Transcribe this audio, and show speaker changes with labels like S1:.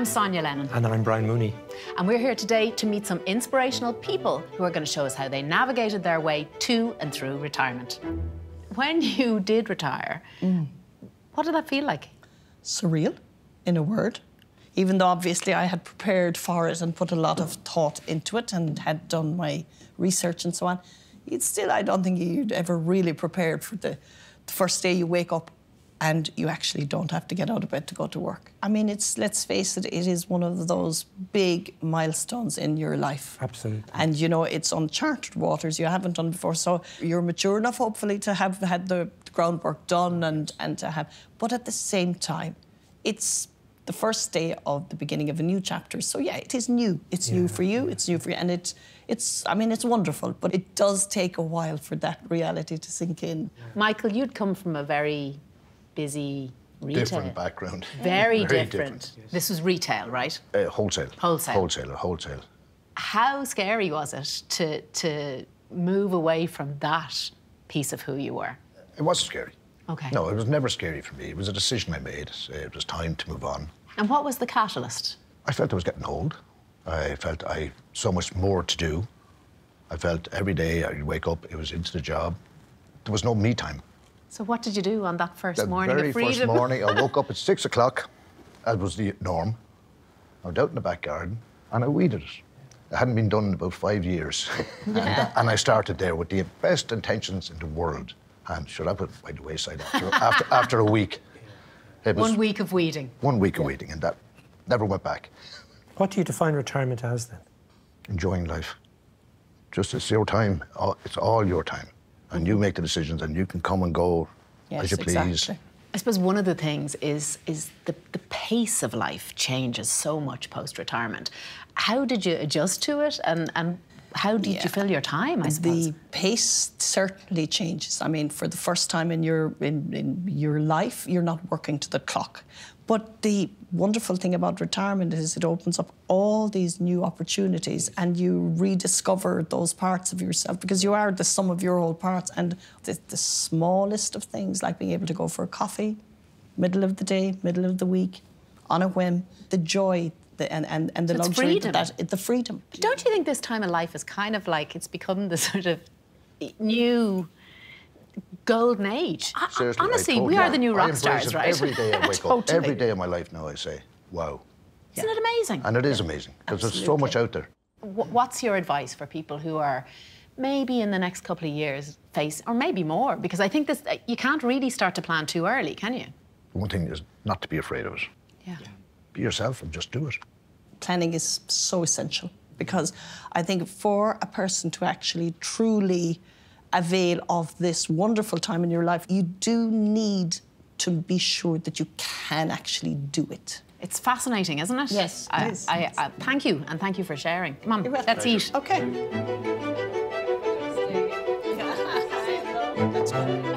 S1: I'm Sonya Lennon.
S2: And I'm Brian Mooney.
S1: And we're here today to meet some inspirational people who are going to show us how they navigated their way to and through retirement. When you did retire, what did that feel like?
S3: Surreal, in a word. Even though obviously I had prepared for it and put a lot of thought into it and had done my research and so on, I don't think you'd ever really prepared for the first day you wake up and you actually don't have to get out of bed to go to work. I mean, let's face it, it is one of those big milestones in your life.
S2: Absolutely.
S3: And, you know, it's uncharted waters you haven't done before, so you're mature enough, hopefully, to have had the groundwork done and to have... But at the same time, it's the first day of the beginning of a new chapter. So, yeah, it is new. It's new for you, it's new for you, and I mean, it's wonderful, but it does take a while for that reality to sink in.
S1: Michael, you'd come from a very busy retail...
S4: Different background.
S1: Very different. Yes. This was retail, right?
S4: Wholesale.
S1: Wholesale.
S4: Wholesale.
S1: How scary was it to move away from that piece of who you were?
S4: It wasn't scary.
S1: OK.
S4: No, it was never scary for me. It was a decision I made. It was time to move on.
S1: And what was the catalyst?
S4: I felt I was getting old. I felt I had so much more to do. I felt every day I'd wake up, it was into the job. There was no me time.
S1: So what did you do on that first morning of freedom?
S4: The very first morning, I woke up at 6 o'clock, as was the norm. I went out in the back garden and I weeded it. It hadn't been done in about 5 years.
S1: Yeah.
S4: and I started there with the best intentions in the world. And sure, I put it by the wayside after a week. It was
S1: 1 week of weeding.
S4: 1 week of weeding, and that never went back.
S2: What do you define retirement as, then?
S4: Enjoying life. Just it's your time. It's all your time. And you make the decisions and you can come and go as you please.
S3: Exactly.
S1: I suppose one of the things is the pace of life changes so much post-retirement. How did you adjust to it and how did you fill your time, I suppose?
S3: The pace certainly changes. I mean, for the first time in your life, you're not working to the clock. But the wonderful thing about retirement is it opens up all these new opportunities and you rediscover those parts of yourself because you are the sum of your whole parts. And the smallest of things, like being able to go for a coffee, middle of the day, middle of the week, on a whim, the joy and the luxury, the freedom.
S1: Don't you think this time of life is kind of like it's become the sort of new golden age?
S4: Seriously,
S1: honestly, we are the new rock stars, right?
S4: Every day I wake up, every day of my life now I say, wow.
S1: Isn't it amazing?
S4: And it is amazing, because there's so much out there.
S1: What's your advice for people who are maybe in the next couple of years or maybe more? Because I think you can't really start to plan too early, can you?
S4: One thing is not to be afraid of it.
S1: Yeah.
S4: Be yourself and just do it.
S3: Planning is so essential because I think for a person to actually truly avail of this wonderful time in your life, you do need to be sure that you can actually do it.
S1: It's fascinating, isn't it?
S3: Yes, it is.
S1: Thank you, and thank you for sharing. Come on, let's eat.
S3: OK. That's good.